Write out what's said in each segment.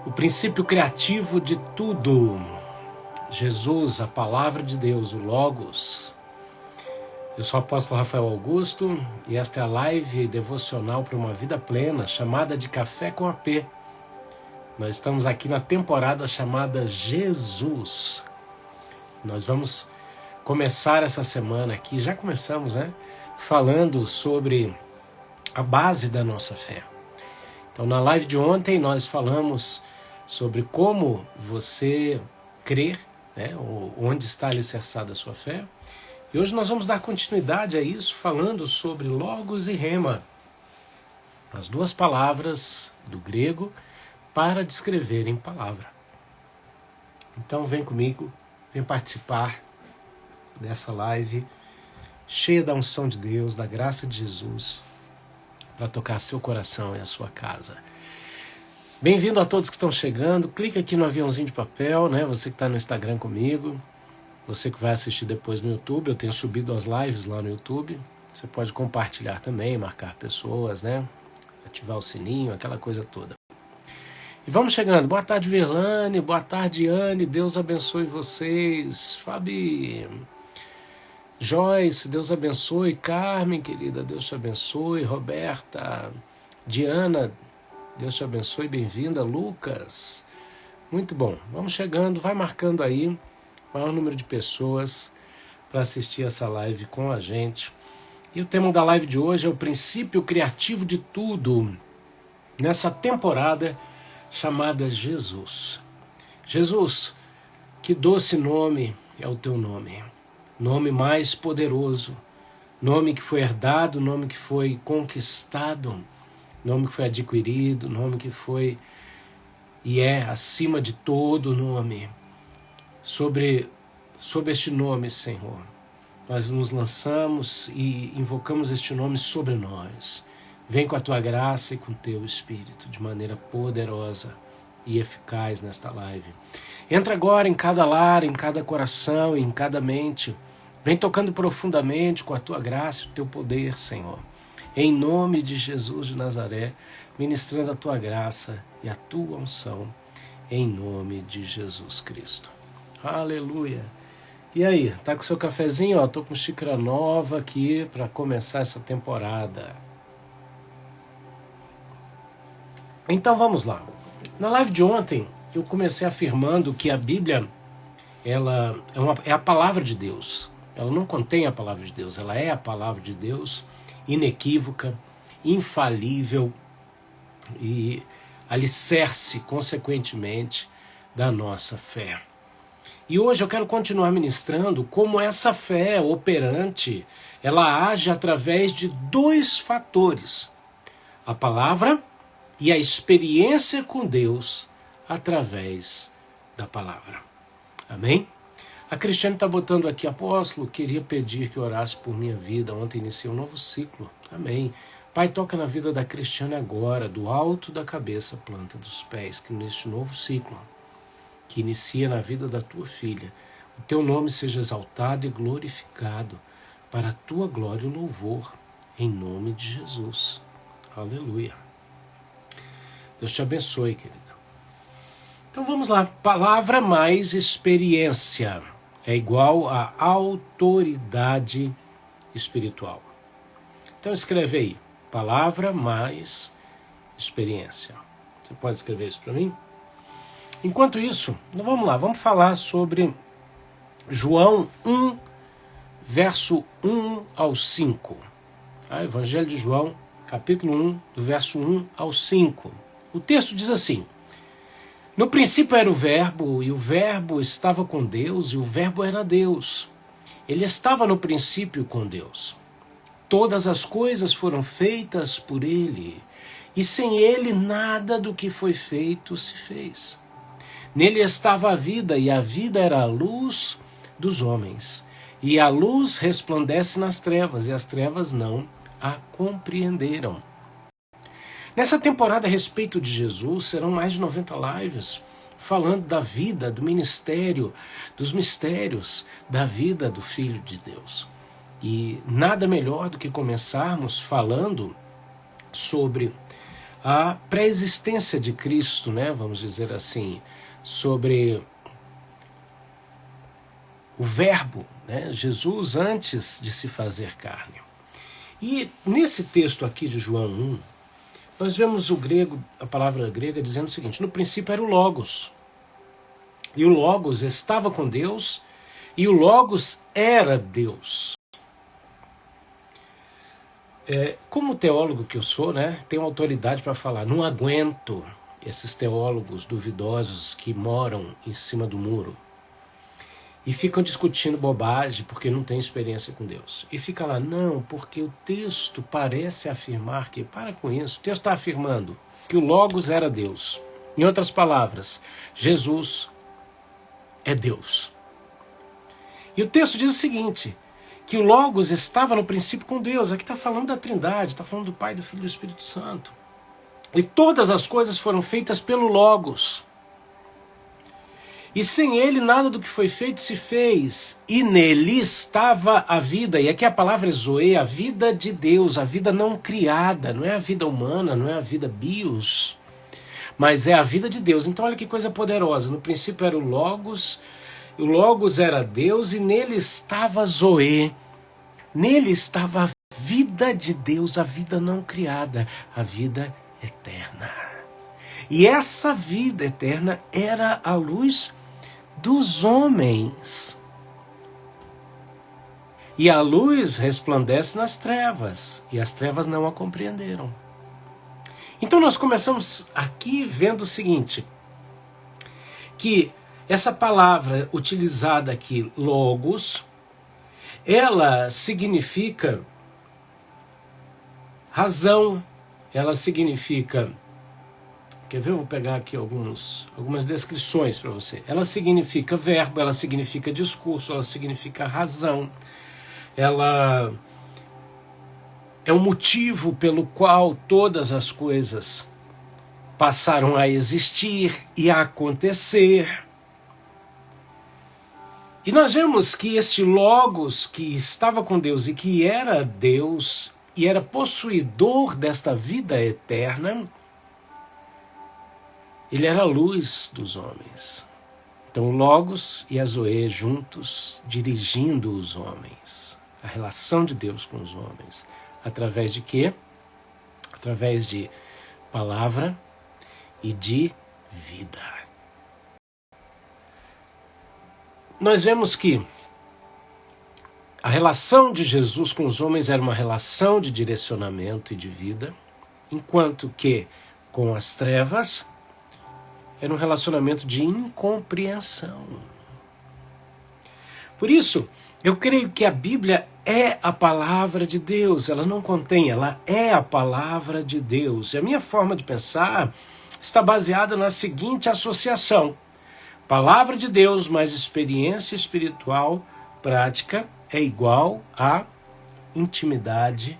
O princípio criativo de tudo. Jesus, a palavra de Deus, o Logos. Eu sou o apóstolo Rafael Augusto e esta é a live devocional para uma vida plena, chamada de Café com AP. Nós estamos aqui na temporada chamada Jesus. Nós vamos começar essa semana aqui, já começamos, né? Falando sobre a base da nossa fé. Então, na live de ontem, nós falamos sobre como você crer, né? Onde está alicerçada a sua fé. E hoje nós vamos dar continuidade a isso, falando sobre Logos e Rema, as duas palavras do grego para descreverem palavra. Então, vem comigo, vem participar dessa live cheia da unção de Deus, da graça de Jesus, para tocar seu coração e a sua casa. Bem-vindo a todos que estão chegando. Clica aqui no aviãozinho de papel, né? Você que está no Instagram comigo, você que vai assistir depois no YouTube. Eu tenho subido as lives lá no YouTube. Você pode compartilhar também, marcar pessoas, né? Ativar o sininho, aquela coisa toda. E vamos chegando. Boa tarde, Verlane. Boa tarde, Anne. Deus abençoe vocês. Fabi, Joyce, Deus abençoe. Carmen, querida, Deus te abençoe. Roberta, Diana, Deus te abençoe, bem-vinda. Lucas, muito bom. Vamos chegando, vai marcando aí o maior número de pessoas para assistir essa live com a gente. E o tema da live de hoje é o princípio criativo de tudo, nessa temporada chamada Jesus. Jesus, que doce nome é o teu nome. Nome mais poderoso, nome que foi herdado, nome que foi conquistado, nome que foi adquirido, nome que foi e é acima de todo nome. Sobre este nome, Senhor, nós nos lançamos e invocamos este nome sobre nós. Vem com a tua graça e com o teu Espírito de maneira poderosa e eficaz nesta live. Entra agora em cada lar, em cada coração, em cada mente. Vem tocando profundamente com a tua graça e o teu poder, Senhor. Em nome de Jesus de Nazaré, ministrando a tua graça e a tua unção, em nome de Jesus Cristo. Aleluia! E aí, tá com o seu cafezinho? Ó, tô com xícara nova aqui para começar essa temporada. Então vamos lá. Na live de ontem, eu comecei afirmando que a Bíblia ela é a palavra de Deus. Ela não contém a palavra de Deus, ela é a palavra de Deus, inequívoca, infalível e alicerce, consequentemente, da nossa fé. E hoje eu quero continuar ministrando como essa fé operante, ela age através de dois fatores: a palavra e a experiência com Deus através da palavra. Amém? A Cristiane está botando aqui: apóstolo, queria pedir que orasse por minha vida. Ontem iniciei um novo ciclo. Amém. Pai, toca na vida da Cristiane agora, do alto da cabeça à planta dos pés, que neste novo ciclo, que inicia na vida da tua filha, o teu nome seja exaltado e glorificado para a tua glória e louvor, em nome de Jesus. Aleluia. Deus te abençoe, querido. Então vamos lá. Palavra mais experiência é igual a autoridade espiritual. Então escreve aí, palavra mais experiência. Você pode escrever isso para mim? Enquanto isso, vamos lá, vamos falar sobre João 1, verso 1 ao 5. Evangelho de João, capítulo 1, do verso 1 ao 5. O texto diz assim: no princípio era o Verbo, e o Verbo estava com Deus, e o Verbo era Deus. Ele estava no princípio com Deus. Todas as coisas foram feitas por ele, e sem ele nada do que foi feito se fez. Nele estava a vida, e a vida era a luz dos homens. E a luz resplandece nas trevas, e as trevas não a compreenderam. Nessa temporada a respeito de Jesus, serão mais de 90 lives falando da vida, do ministério, dos mistérios da vida do Filho de Deus. E nada melhor do que começarmos falando sobre a pré-existência de Cristo, né, vamos dizer assim, sobre o verbo, né, Jesus antes de se fazer carne. E nesse texto aqui de João 1, nós vemos o grego, a palavra grega dizendo o seguinte: no princípio era o Logos, e o Logos estava com Deus, e o Logos era Deus. Como teólogo que eu sou, né, tenho autoridade para falar, não aguento esses teólogos duvidosos que moram em cima do muro e ficam discutindo bobagem porque não tem experiência com Deus. E fica lá, não, porque o texto parece afirmar que... Para com isso, o texto está afirmando que o Logos era Deus. Em outras palavras, Jesus é Deus. E o texto diz o seguinte, que o Logos estava no princípio com Deus. Aqui está falando da Trindade, está falando do Pai, do Filho e do Espírito Santo. E todas as coisas foram feitas pelo Logos. E sem ele nada do que foi feito se fez. E nele estava a vida. E aqui a palavra é zoe, a vida de Deus, a vida não criada. Não é a vida humana, não é a vida bios, mas é a vida de Deus. Então olha que coisa poderosa. No princípio era o Logos era Deus e nele estava zoe. Nele estava a vida de Deus, a vida não criada, a vida eterna. E essa vida eterna era a luz dos homens. E a luz resplandece nas trevas, e as trevas não a compreenderam. Então nós começamos aqui vendo o seguinte, que essa palavra utilizada aqui, Logos, ela significa razão, ela significa... Quer ver? Eu vou pegar aqui algumas descrições para você. Ela significa verbo, ela significa discurso, ela significa razão. Ela é o motivo pelo qual todas as coisas passaram a existir e a acontecer. E nós vemos que este Logos que estava com Deus e que era Deus e era possuidor desta vida eterna, ele era a luz dos homens. Então o Logos e a zoe juntos, dirigindo os homens. A relação de Deus com os homens. Através de quê? Através de palavra e de vida. Nós vemos que a relação de Jesus com os homens era uma relação de direcionamento e de vida, enquanto que com as trevas era um relacionamento de incompreensão. Por isso, eu creio que a Bíblia é a palavra de Deus, ela não contém, ela é a palavra de Deus. E a minha forma de pensar está baseada na seguinte associação: palavra de Deus mais experiência espiritual prática é igual a intimidade,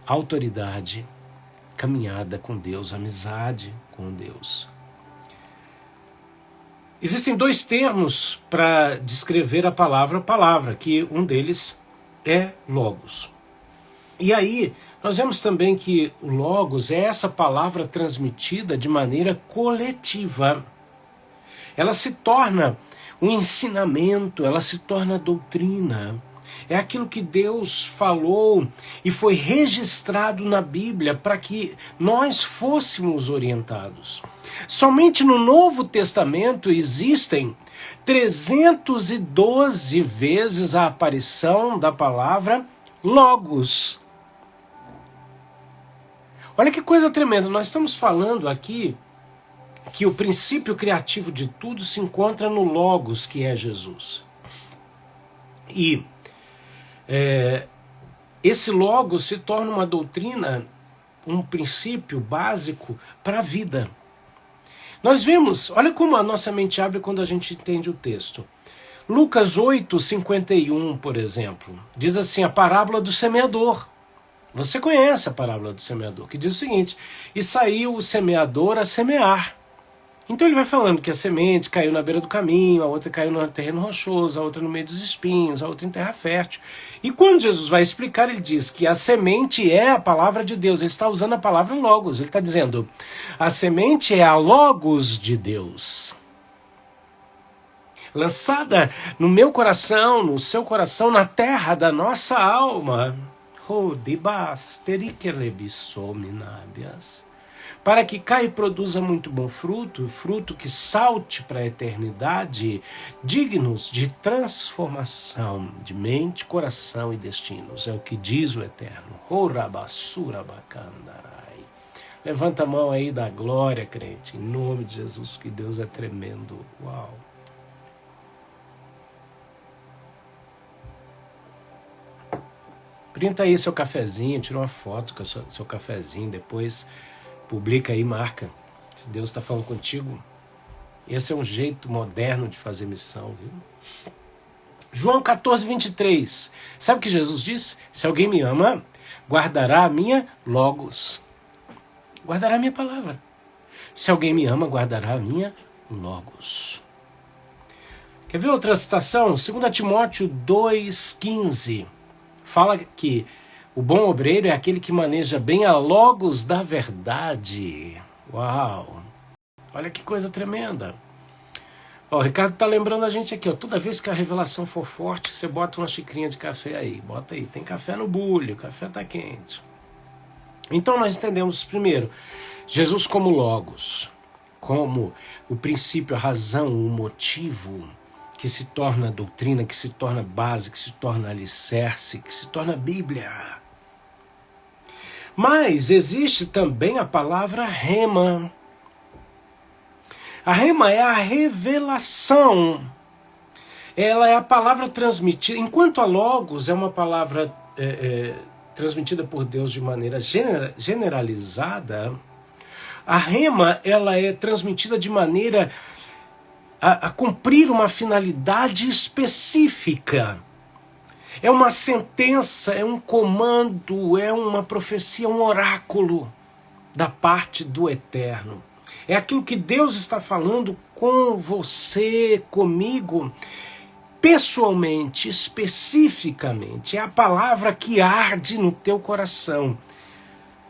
autoridade, caminhada com Deus, amizade com Deus. Existem dois termos para descrever a palavra, que um deles é Logos. E aí, nós vemos também que o Logos é essa palavra transmitida de maneira coletiva. Ela se torna um ensinamento, ela se torna doutrina. É aquilo que Deus falou e foi registrado na Bíblia para que nós fôssemos orientados. Somente no Novo Testamento existem 312 vezes a aparição da palavra Logos. Olha que coisa tremenda, nós estamos falando aqui que o princípio criativo de tudo se encontra no Logos, que é Jesus. E esse Logos se torna uma doutrina, um princípio básico para a vida. Nós vemos, olha como a nossa mente abre quando a gente entende o texto. Lucas 8:51, por exemplo, diz assim, a parábola do semeador. Você conhece a parábola do semeador, que diz o seguinte: e saiu o semeador a semear. Então ele vai falando que a semente caiu na beira do caminho, a outra caiu no terreno rochoso, a outra no meio dos espinhos, a outra em terra fértil. E quando Jesus vai explicar, ele diz que a semente é a palavra de Deus. Ele está usando a palavra logos. Ele está dizendo, a semente é a logos de Deus. Lançada no meu coração, no seu coração, na terra da nossa alma. Para que caia e produza muito bom fruto, fruto que salte para a eternidade, dignos de transformação de mente, coração e destinos. É o que diz o Eterno. Levanta a mão aí da glória, crente, em nome de Jesus, que Deus é tremendo. Uau! Printa aí seu cafezinho, tira uma foto com o seu cafezinho, depois publica aí, marca. Se Deus está falando contigo, esse é um jeito moderno de fazer missão, viu? João 14, 23. Sabe o que Jesus disse? Se alguém me ama, guardará a minha logos. Guardará a minha palavra. Se alguém me ama, guardará a minha logos. Quer ver outra citação? 2 Timóteo 2,15. Fala que o bom obreiro é aquele que maneja bem a logos da verdade. Uau! Olha que coisa tremenda. Ó, o Ricardo está lembrando a gente aqui, ó, toda vez que a revelação for forte, você bota uma xicrinha de café aí. Bota aí, tem café no bule, o café está quente. Então nós entendemos primeiro, Jesus como logos, como o princípio, a razão, o motivo, que se torna doutrina, que se torna base, que se torna alicerce, que se torna Bíblia. Mas existe também a palavra rema. A rema é a revelação. Ela é a palavra transmitida. Enquanto a logos é uma palavra transmitida por Deus de maneira generalizada, a rema ela é transmitida de maneira a cumprir uma finalidade específica. É uma sentença, é um comando, é uma profecia, um oráculo da parte do Eterno. É aquilo que Deus está falando com você, comigo, pessoalmente, especificamente. É a palavra que arde no teu coração.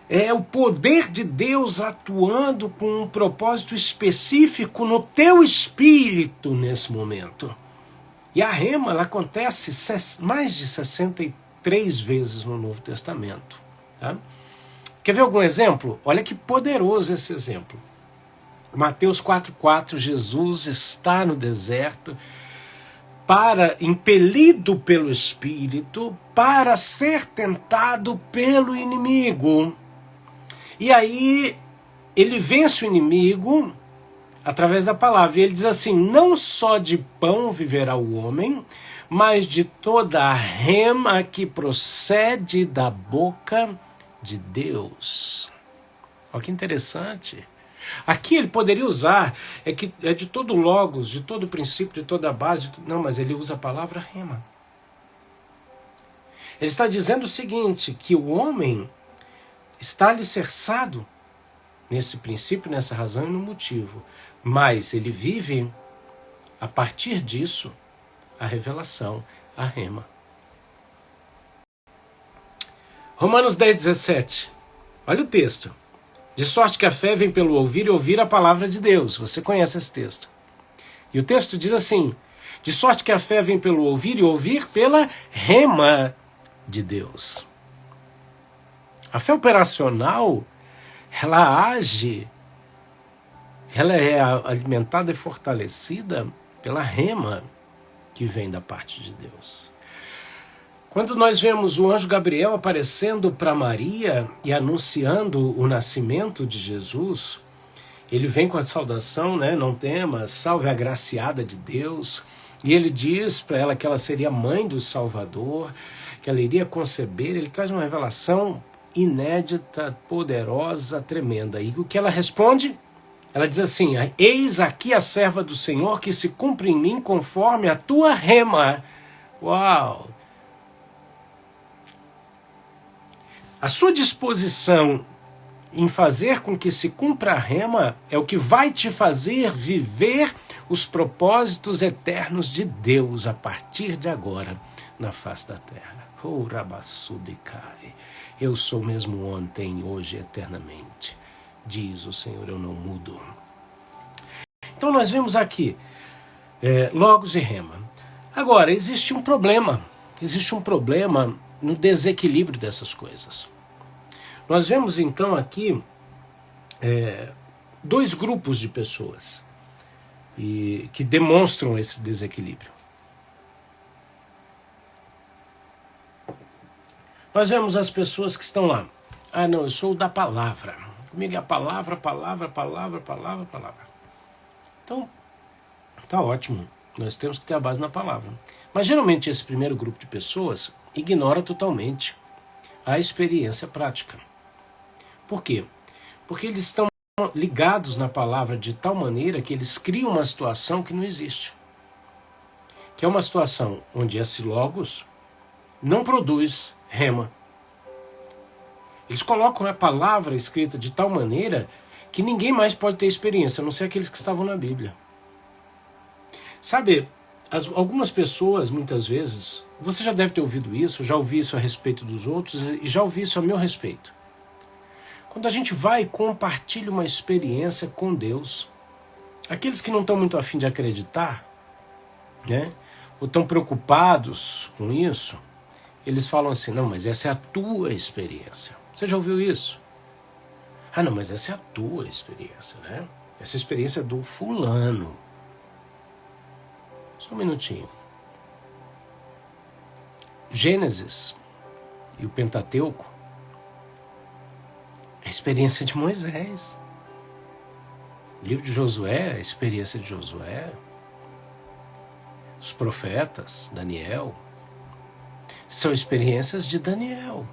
É o poder de Deus atuando com um propósito específico no teu espírito nesse momento. E a rema ela acontece mais de 63 vezes no Novo Testamento. Tá? Quer ver algum exemplo? Olha que poderoso esse exemplo. Mateus 4,4, Jesus está no deserto, impelido pelo Espírito, para ser tentado pelo inimigo. E aí ele vence o inimigo através da palavra. E ele diz assim, não só de pão viverá o homem, mas de toda a rema que procede da boca de Deus. Olha que interessante. Aqui ele poderia usar, é de todo logos, de todo princípio, de toda a base, não, mas ele usa a palavra rema. Ele está dizendo o seguinte, que o homem está alicerçado nesse princípio, nessa razão e no motivo, mas ele vive a partir disso a revelação, a rema. Romanos 10,17. Olha o texto. De sorte que a fé vem pelo ouvir e ouvir a palavra de Deus. Você conhece esse texto. E o texto diz assim, de sorte que a fé vem pelo ouvir e ouvir pela rema de Deus. A fé operacional, ela age, ela é alimentada e fortalecida pela rema que vem da parte de Deus. Quando nós vemos o anjo Gabriel aparecendo para Maria e anunciando o nascimento de Jesus, ele vem com a saudação, né? Não temas, salve a agraciada de Deus. E ele diz para ela que ela seria mãe do Salvador, que ela iria conceber. Ele traz uma revelação inédita, poderosa, tremenda. E o que ela responde? Ela diz assim, eis aqui a serva do Senhor que se cumpre em mim conforme a tua rema. Uau! A sua disposição em fazer com que se cumpra a rema é o que vai te fazer viver os propósitos eternos de Deus a partir de agora na face da terra. Eu sou mesmo ontem, hoje, eternamente. Diz o Senhor, eu não mudo. Então nós vemos aqui logos e rema. Agora, existe um problema no desequilíbrio dessas coisas. Nós vemos então aqui dois grupos de pessoas que demonstram esse desequilíbrio. Nós vemos as pessoas que estão lá. Ah, não, eu sou o da palavra. Comigo é a palavra. Então, tá ótimo. Nós temos que ter a base na palavra. Mas geralmente esse primeiro grupo de pessoas ignora totalmente a experiência prática. Por quê? Porque eles estão ligados na palavra de tal maneira que eles criam uma situação que não existe. Que é uma situação onde esse logos não produz rema. Eles colocam a palavra escrita de tal maneira que ninguém mais pode ter experiência, a não ser aqueles que estavam na Bíblia. Sabe, algumas pessoas, muitas vezes, você já deve ter ouvido isso, já ouvi isso a respeito dos outros e já ouvi isso a meu respeito. Quando a gente vai e compartilha uma experiência com Deus, aqueles que não estão muito afim de acreditar, né, ou estão preocupados com isso, eles falam assim, não, mas essa é a tua experiência. Você já ouviu isso? Ah, não, mas essa é a tua experiência, né? Essa experiência é do fulano. Só um minutinho. Gênesis e o Pentateuco é a experiência de Moisés. O livro de Josué é a experiência de Josué. Os profetas, Daniel, são experiências de Daniel.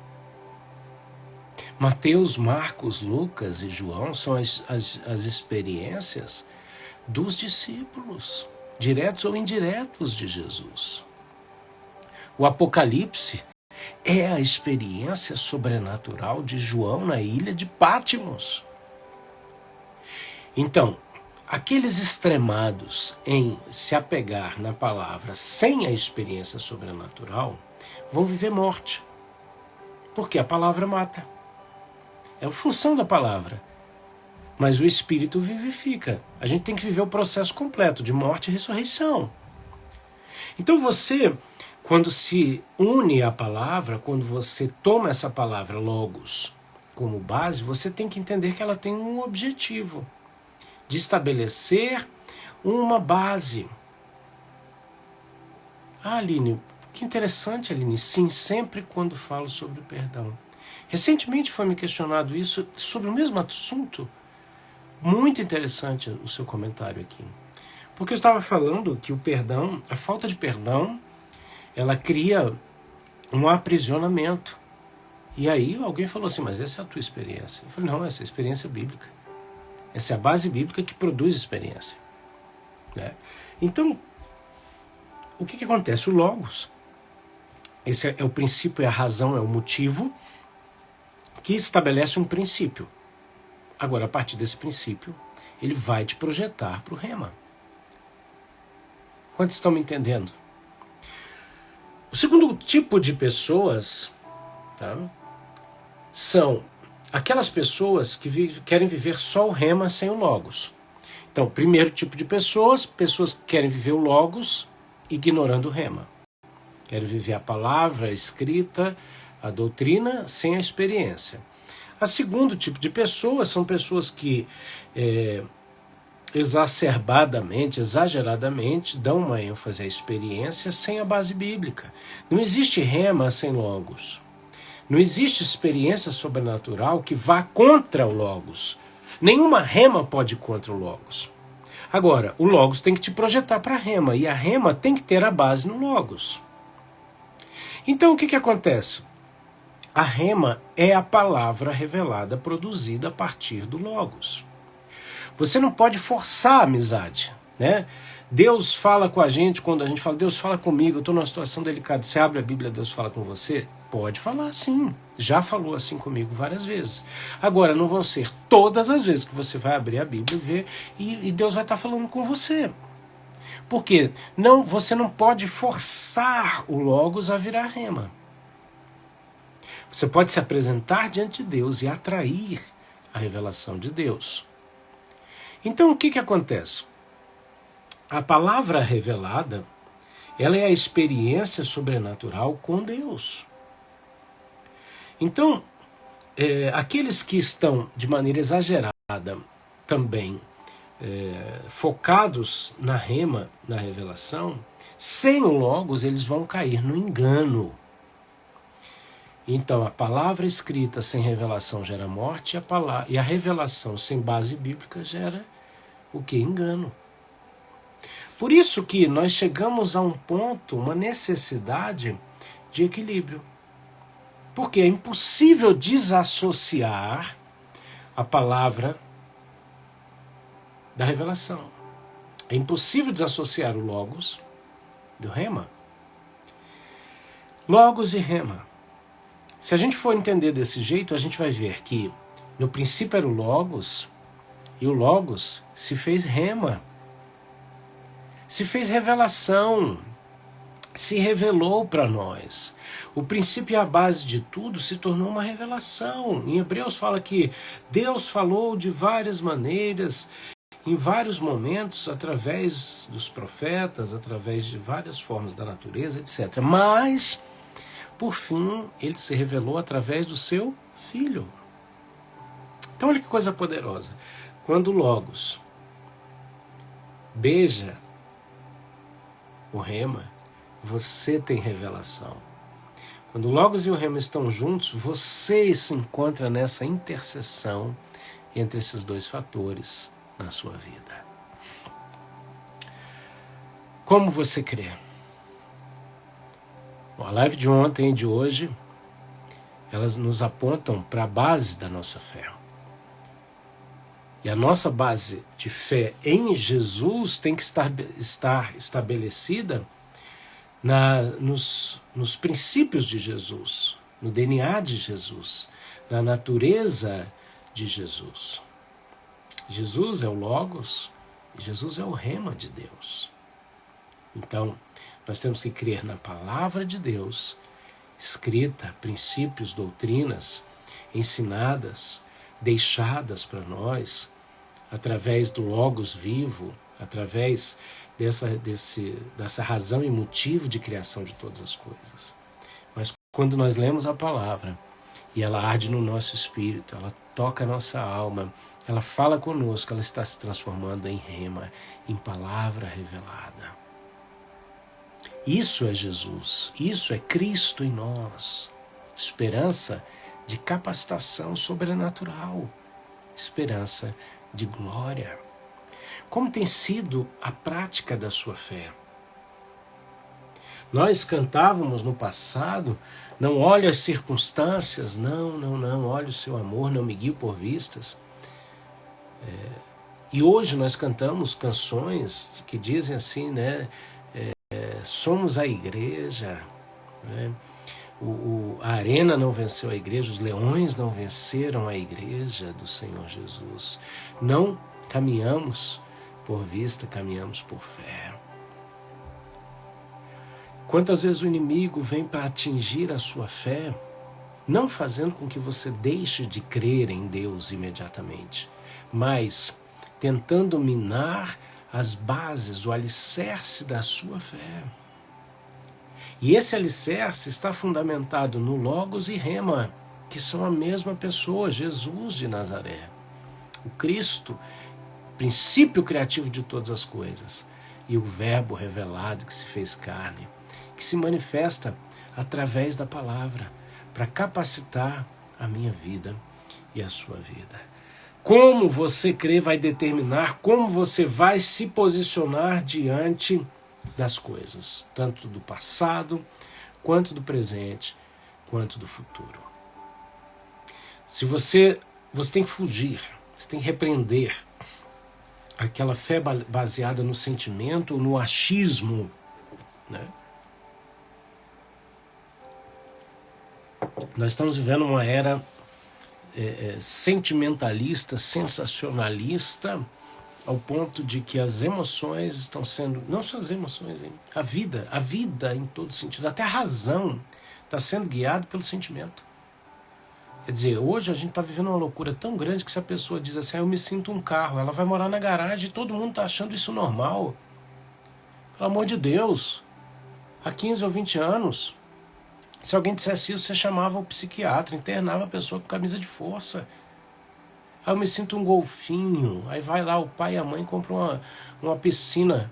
Mateus, Marcos, Lucas e João são as experiências dos discípulos, diretos ou indiretos de Jesus. O Apocalipse é a experiência sobrenatural de João na ilha de Patmos. Então, aqueles extremados em se apegar na palavra sem a experiência sobrenatural vão viver morte. Porque a palavra mata. É a função da palavra. Mas o Espírito vivifica. A gente tem que viver o processo completo de morte e ressurreição. Então você, quando se une à palavra, quando você toma essa palavra logos como base, você tem que entender que ela tem um objetivo de estabelecer uma base. Ah, Aline, que interessante, Aline. Sim, sempre quando falo sobre o perdão. Recentemente foi me questionado isso sobre o mesmo assunto. Muito interessante o seu comentário aqui. Porque eu estava falando que o perdão, a falta de perdão, ela cria um aprisionamento. E aí alguém falou assim, mas essa é a tua experiência. Eu falei, não, essa é a experiência bíblica. Essa é a base bíblica que produz experiência. Né? Então, o que acontece? O logos, esse é o princípio, é a razão, é o motivo que estabelece um princípio. Agora, a partir desse princípio, ele vai te projetar para o rema. Quantos estão me entendendo? O segundo tipo de pessoas, tá, são aquelas pessoas que querem viver só o rema sem o logos. Então, primeiro tipo de pessoas que querem viver o logos ignorando o rema. Querem viver a palavra, a escrita, a doutrina sem a experiência. A segundo tipo de pessoas são pessoas que exacerbadamente, exageradamente, dão uma ênfase à experiência sem a base bíblica. Não existe rema sem logos. Não existe experiência sobrenatural que vá contra o logos. Nenhuma rema pode ir contra o logos. Agora, o logos tem que te projetar para a rema, e a rema tem que ter a base no logos. Então, o que acontece? A rema é a palavra revelada, produzida a partir do logos. Você não pode forçar a amizade, né? Deus fala com a gente quando a gente fala, Deus fala comigo, eu estou numa situação delicada. Você abre a Bíblia, Deus fala com você? Pode falar sim, já falou assim comigo várias vezes. Agora, não vão ser todas as vezes que você vai abrir a Bíblia e ver, e Deus vai estar falando com você. Porque você não pode forçar o Logos a virar rema. Você pode se apresentar diante de Deus e atrair a revelação de Deus. Então, o que acontece? A palavra revelada, ela é a experiência sobrenatural com Deus. Então, aqueles que estão de maneira exagerada também focados na rema, na revelação, sem o Logos eles vão cair no engano. Então, a palavra escrita sem revelação gera morte, e a revelação sem base bíblica gera o que? Engano. Por isso que nós chegamos a um ponto, uma necessidade de equilíbrio. Porque é impossível desassociar a palavra da revelação. É impossível desassociar o Logos do rema. Logos e rema. Se a gente for entender desse jeito, a gente vai ver que no princípio era o Logos, e o Logos se fez rema. Se fez revelação, se revelou para nós. O princípio e a base de tudo se tornou uma revelação. Em Hebreus fala que Deus falou de várias maneiras, em vários momentos, através dos profetas, através de várias formas da natureza, etc. Mas, por fim, ele se revelou através do seu Filho. Então olha que coisa poderosa. Quando o Logos beija o rema, você tem revelação. Quando o Logos e o rema estão juntos, você se encontra nessa interseção entre esses dois fatores na sua vida. Como você crê? Bom, a live de ontem e de hoje, elas nos apontam para a base da nossa fé. E a nossa base de fé em Jesus tem que estar estabelecida nos princípios de Jesus, no DNA de Jesus, na natureza de Jesus. Jesus é o Logos, Jesus é o rema de Deus. Então, nós temos que crer na palavra de Deus, escrita, princípios, doutrinas, ensinadas, deixadas para nós, através do Logos vivo, através dessa razão e motivo de criação de todas as coisas. Mas quando nós lemos a palavra, e ela arde no nosso espírito, ela toca a nossa alma, ela fala conosco, ela está se transformando em rema, em palavra revelada. Isso é Jesus, isso é Cristo em nós. Esperança de capacitação sobrenatural, esperança de glória. Como tem sido a prática da sua fé? Nós cantávamos no passado, não olhe as circunstâncias, não, olhe o seu amor, não me guie por vistas. E hoje nós cantamos canções que dizem assim, né? Somos a igreja, né? A arena não venceu a igreja, os leões não venceram a igreja do Senhor Jesus. Não caminhamos por vista, caminhamos por fé. Quantas vezes o inimigo vem para atingir a sua fé, não fazendo com que você deixe de crer em Deus imediatamente, mas tentando minar as bases, o alicerce da sua fé. E esse alicerce está fundamentado no Logos e Rema, que são a mesma pessoa, Jesus de Nazaré. O Cristo, princípio criativo de todas as coisas, e o Verbo revelado que se fez carne, que se manifesta através da palavra, para capacitar a minha vida e a sua vida. Como você crê vai determinar como você vai se posicionar diante das coisas, tanto do passado, quanto do presente, quanto do futuro. Se você tem que fugir, você tem que repreender aquela fé baseada no sentimento, no achismo, né? Nós estamos vivendo uma era sentimentalista, sensacionalista, ao ponto de que as emoções estão sendo, não só as emoções, hein? A vida em todo sentido, até a razão está sendo guiada pelo sentimento. Quer dizer, hoje a gente está vivendo uma loucura tão grande que se a pessoa diz assim, eu me sinto um carro, ela vai morar na garagem e todo mundo está achando isso normal. Pelo amor de Deus, há 15 ou 20 anos, se alguém dissesse isso, você chamava o psiquiatra, internava a pessoa com camisa de força. Eu me sinto um golfinho. Aí vai lá o pai e a mãe compram uma piscina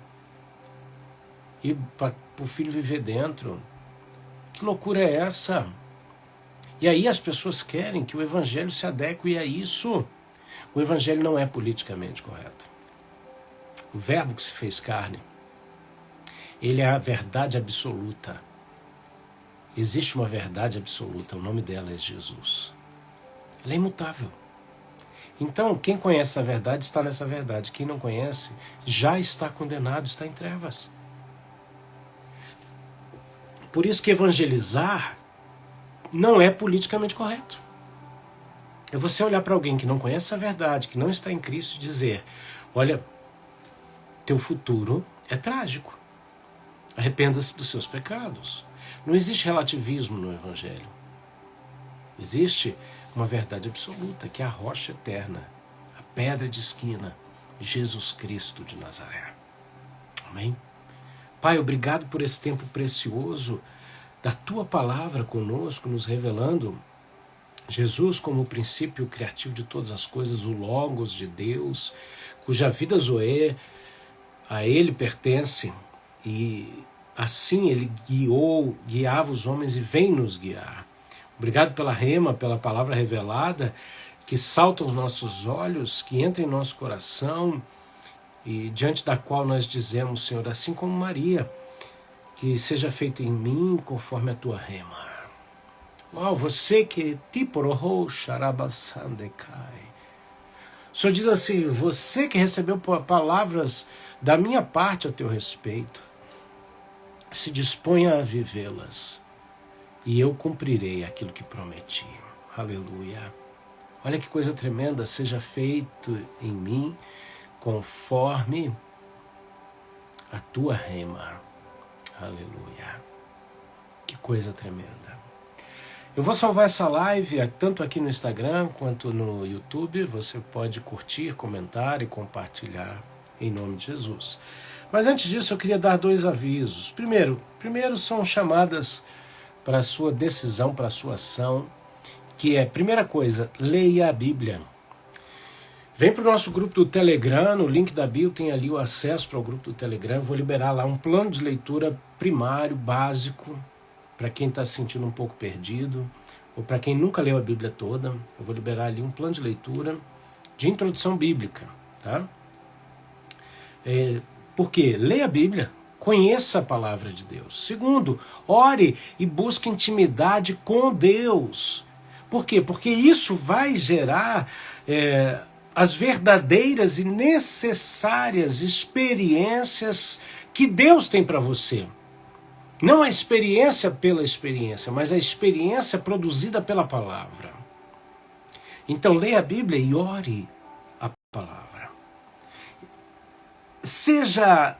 e para o filho viver dentro. Que loucura é essa? E aí as pessoas querem que o evangelho se adeque a isso. O evangelho não é politicamente correto. O verbo que se fez carne, ele é a verdade absoluta. Existe uma verdade absoluta, o nome dela é Jesus. Ela é imutável. Então, quem conhece a verdade está nessa verdade. Quem não conhece já está condenado, está em trevas. Por isso que evangelizar não é politicamente correto. É você olhar para alguém que não conhece a verdade, que não está em Cristo e dizer, olha, teu futuro é trágico. Arrependa-se dos seus pecados. Não existe relativismo no evangelho. Existe uma verdade absoluta, que é a rocha eterna, a pedra de esquina, Jesus Cristo de Nazaré. Amém? Pai, obrigado por esse tempo precioso da Tua palavra conosco, nos revelando Jesus como o princípio criativo de todas as coisas, o Logos de Deus, cuja vida Zoe a Ele pertence, e assim Ele guiava os homens e vem nos guiar. Obrigado pela rema, pela palavra revelada, que salta aos nossos olhos, que entra em nosso coração e diante da qual nós dizemos, Senhor, assim como Maria, que seja feito em mim conforme a tua rema. Uau, você que tiporoho xarabasandekai. O Senhor diz assim, você que recebeu palavras da minha parte a teu respeito, se disponha a vivê-las. E eu cumprirei aquilo que prometi. Aleluia. Olha que coisa tremenda. Seja feito em mim conforme a tua rema. Aleluia. Que coisa tremenda. Eu vou salvar essa live tanto aqui no Instagram quanto no YouTube. Você pode curtir, comentar e compartilhar em nome de Jesus. Mas antes disso eu queria dar 2 avisos. Primeiro são chamadas para a sua decisão, para a sua ação, que é, primeira coisa, leia a Bíblia. Vem para o nosso grupo do Telegram, no link da bio tem ali o acesso para o grupo do Telegram. Vou liberar lá um plano de leitura primário, básico, para quem está se sentindo um pouco perdido, ou para quem nunca leu a Bíblia toda. Eu vou liberar ali um plano de leitura de introdução bíblica. Tá? Por quê? Leia a Bíblia. Conheça a palavra de Deus. Segundo, ore e busque intimidade com Deus. Por quê? Porque isso vai gerar as verdadeiras e necessárias experiências que Deus tem para você. Não a experiência pela experiência, mas a experiência produzida pela palavra. Então leia a Bíblia e ore a palavra. Seja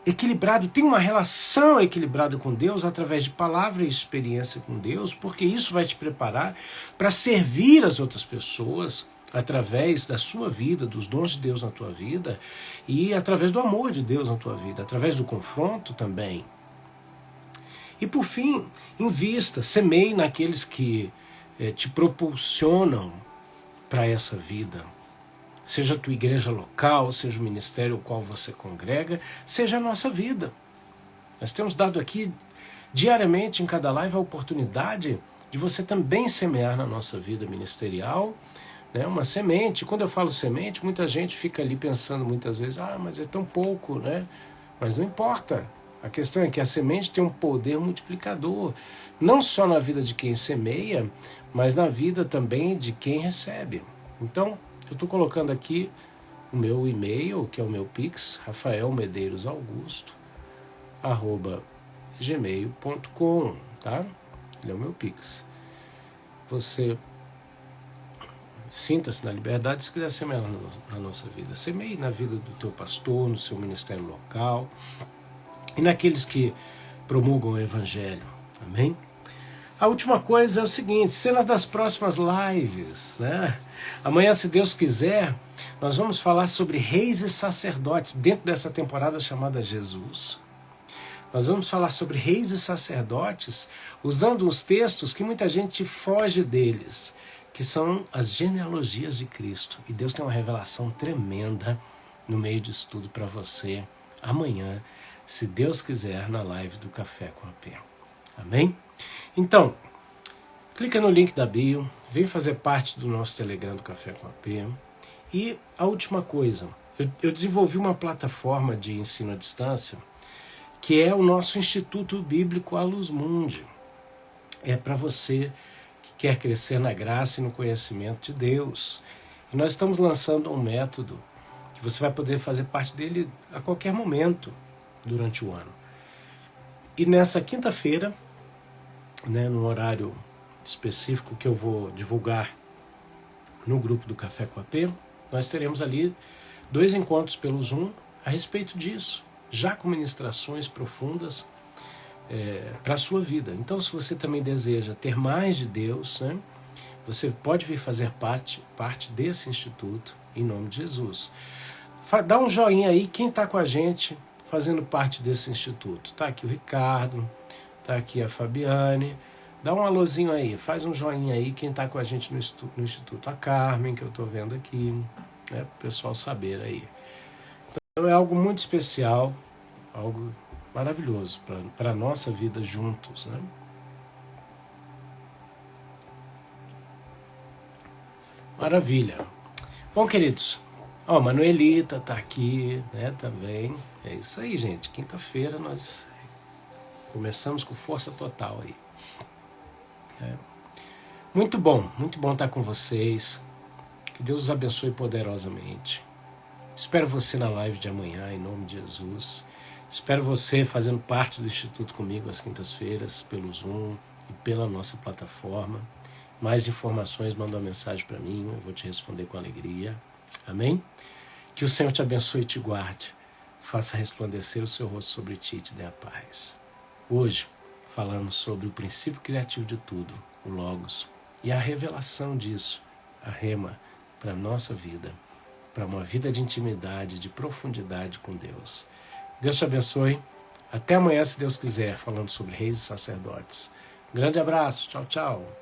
equilibrado, tenha uma relação equilibrada com Deus através de palavra e experiência com Deus, porque isso vai te preparar para servir as outras pessoas através da sua vida, dos dons de Deus na tua vida e através do amor de Deus na tua vida, através do confronto também. E por fim, invista, semeie naqueles que te propulsionam para essa vida. Seja a tua igreja local, seja o ministério ao qual você congrega, seja a nossa vida. Nós temos dado aqui diariamente em cada live a oportunidade de você também semear na nossa vida ministerial, né, uma semente. Quando eu falo semente, muita gente fica ali pensando muitas vezes, mas é tão pouco, né? Mas não importa. A questão é que a semente tem um poder multiplicador, não só na vida de quem semeia, mas na vida também de quem recebe. Então, eu estou colocando aqui o meu e-mail, que é o meu Pix, rafaelmedeiros.augusto@gmail.com, tá? Ele é o meu Pix. Você sinta-se na liberdade se quiser semear na nossa vida. Semeie na vida do teu pastor, no seu ministério local e naqueles que promulgam o evangelho. Amém? A última coisa é o seguinte, cenas das próximas lives, né? Amanhã, se Deus quiser, nós vamos falar sobre reis e sacerdotes dentro dessa temporada chamada Jesus. Nós vamos falar sobre reis e sacerdotes usando os textos que muita gente foge deles, que são as genealogias de Cristo. E Deus tem uma revelação tremenda no meio disso tudo para você amanhã, se Deus quiser, na live do Café com a P. Amém? Então, clica no link da bio, vem fazer parte do nosso Telegram do Café com a P. E a última coisa, eu desenvolvi uma plataforma de ensino à distância, que é o nosso Instituto Bíblico à Luz Mundi. É para você que quer crescer na graça e no conhecimento de Deus. E nós estamos lançando um método que você vai poder fazer parte dele a qualquer momento durante o ano. E nessa quinta-feira, né, num horário específico que eu vou divulgar no grupo do Café com a P, nós teremos ali 2 encontros pelo Zoom a respeito disso, já com ministrações profundas para a sua vida. Então, se você também deseja ter mais de Deus, né, você pode vir fazer parte desse instituto, em nome de Jesus. Dá um joinha aí, quem está com a gente fazendo parte desse instituto. Está aqui o Ricardo, está aqui a Fabiane. Dá um alôzinho aí, faz um joinha aí, quem está com a gente no instituto. A Carmen, que eu estou vendo aqui, né, para o pessoal saber aí. Então é algo muito especial, algo maravilhoso para a nossa vida juntos, né? Maravilha. Bom, queridos, Manuelita está aqui, né, também. É isso aí, gente. Quinta-feira nós começamos com força total aí. Muito bom estar com vocês. Que Deus os abençoe poderosamente. Espero você na live de amanhã, em nome de Jesus. Espero você fazendo parte do Instituto comigo às quintas-feiras, pelo Zoom e pela nossa plataforma. Mais informações, manda uma mensagem para mim, eu vou te responder com alegria. Amém? Que o Senhor te abençoe e te guarde. Faça resplandecer o seu rosto sobre ti e te dê a paz. Hoje, falamos sobre o princípio criativo de tudo, o Logos, e a revelação disso, a Rema, para a nossa vida, para uma vida de intimidade, de profundidade com Deus. Deus te abençoe. Até amanhã, se Deus quiser, falando sobre reis e sacerdotes. Grande abraço. Tchau, tchau.